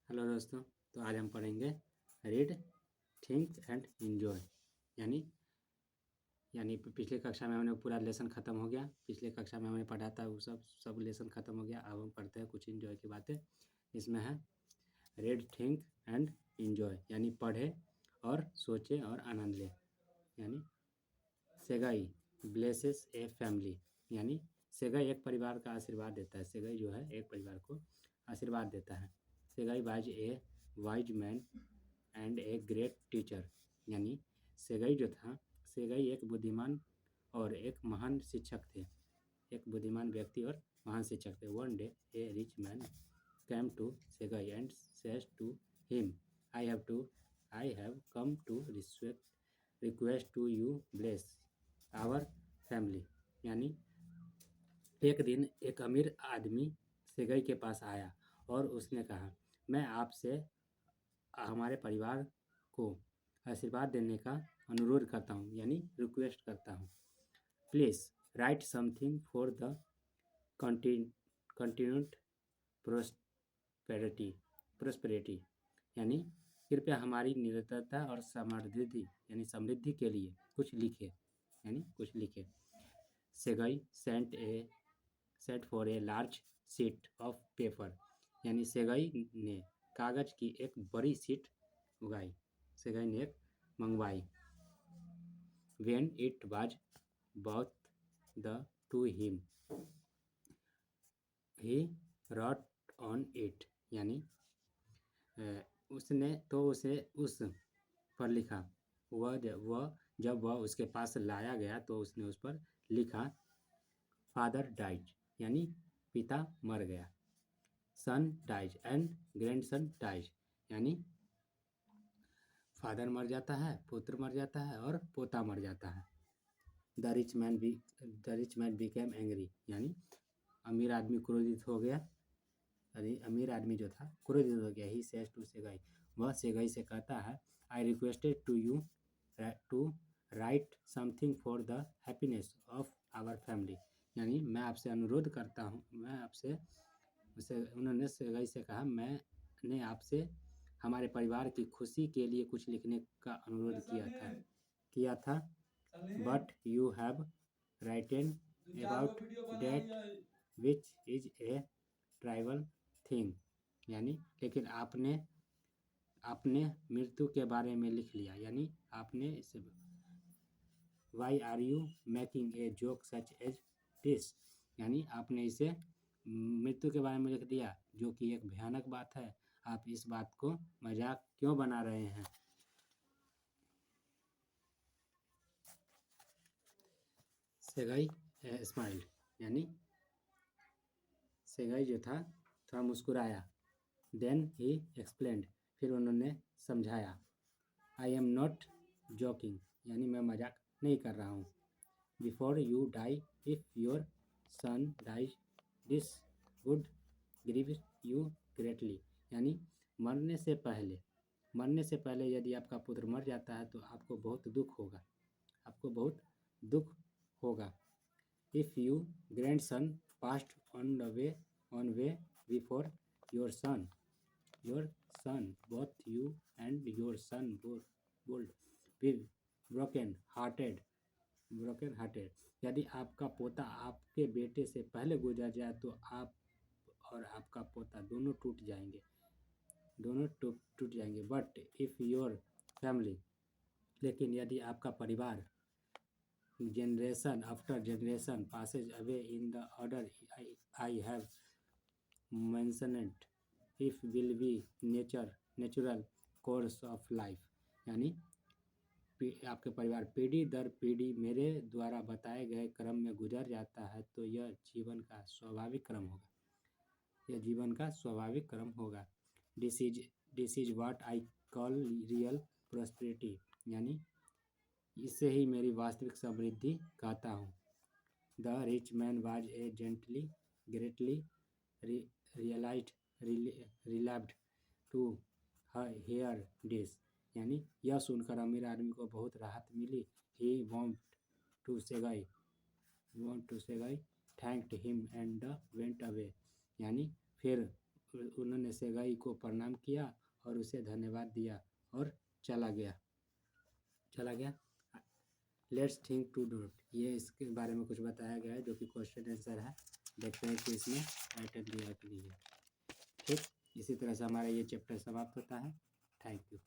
Hello दोस्तों। तो आज हम पढ़ेंगे रीड, थिंक एंड एंजॉय। यानी यानी पिछले कक्षा में हमने पूरा लेसन ख़त्म हो गया। पिछले कक्षा में हमने पढ़ा था वो सब लेसन ख़त्म हो गया। अब हम पढ़ते हैं कुछ एंजॉय की बातें। इसमें है रीड, थिंक एंड एंजॉय, यानी पढ़े और सोचे और आनंद ले। यानी सेगाई ब्लेसेस ए फैमिली, यानी सेगाई एक परिवार का आशीर्वाद देता है। सेगाई जो है एक परिवार को आशीर्वाद देता है। Segai was a wise man and a great teacher, यानी सेगाई जो था, सेगाई एक बुद्धिमान और एक महान शिक्षक थे। एक बुद्धिमान व्यक्ति और महान शिक्षक थे। One day A rich man came to Segai and says to him, I have come to request to you bless our family। यानी एक दिन एक अमीर आदमी सेगई के पास आया और उसने कहा, मैं आपसे हमारे परिवार को आशीर्वाद देने का अनुरोध करता हूँ, यानी रिक्वेस्ट करता हूँ। Please write something for the continued prosperity, यानी कृपया हमारी निरंतरता और समृद्धि यानी समृद्धि के लिए कुछ लिखे, यानी कुछ लिखे। Segai set for a large sheet of paper, यानी सेगई ने कागज की एक बड़ी शीट उगाई, सेगई ने एक मंगवाई। When it was brought to him, he wrote on it, यानी उसने तो उसे उस पर लिखा। जब वह उसके पास लाया गया तो उसने उस पर लिखा, फादर डाइज, यानी पिता मर गया। सन डाइज एंड ग्रैंडसन डाइज, यानी फादर मर जाता है, पुत्र मर जाता है और पोता मर जाता है। The rich man became angry, यानी अमीर आदमी क्रोधित हो गया। अमीर आदमी जो था क्रोधित हो गया। ही सेज टू सेगाई, वह सेगाई से कहता है, I requested to you to write something for the happiness of our family, यानी मैं आपसे अनुरोध करता हूँ, उन्होंने सेगाई से कहा, मैंने आपसे हमारे परिवार की खुशी के लिए कुछ लिखने का अनुरोध किया था। But you have written about that which is a tribal thing, यानी लेकिन आपने मृत्यु के बारे में लिख लिया, यानी आपने इसे why are you making a joke such as this, यानी आपने इसे मृत्यु के बारे में लिख दिया जो कि एक भयानक बात है। आप इस बात को मजाक क्यों बना रहे हैं। सेगाई स्माइल्ड, यानी सेगाई जो था थोड़ा मुस्कुराया। देन ही एक्सप्लेन्ड, फिर उन्होंने समझाया। आई एम नॉट जोकिंग, यानी मैं मजाक नहीं कर रहा हूँ। Before you die if your son dies this would grieve you greatly, यानी मरने से पहले यदि आपका पुत्र मर जाता है तो आपको बहुत दुख होगा। If you grandson past on way before your son both you and your son would be broken hearted, यदि आपका पोता आपके बेटे से पहले गुजर जाए तो आप और आपका पोता दोनों टूट जाएंगे। बट इफ़ योर फैमिली, लेकिन यदि आपका परिवार generation after generation passes away in the order I have mentioned, if will be natural course of life, यानी आपके परिवार पीढ़ी दर पीढ़ी मेरे द्वारा बताए गए क्रम में गुजर जाता है तो यह जीवन का स्वाभाविक क्रम होगा। This is what I call real prosperity, यानी इसे ही मेरी वास्तविक समृद्धि कहता हूँ। The rich man was a greatly relieved to hear this, यानी यह सुनकर अमीर आदमी को बहुत राहत मिली। He want to Segai thanked him and went away, यानी फिर उन्होंने सेगाई को प्रणाम किया और उसे धन्यवाद दिया और चला गया। लेट्स थिंक टू डॉट, ये इसके बारे में कुछ बताया गया है जो कि क्वेश्चन आंसर है। देखते हैं कि इसमें राइट दिया कि नहीं है। ठीक, इसी तरह से हमारा ये चैप्टर समाप्त होता है। Thank you.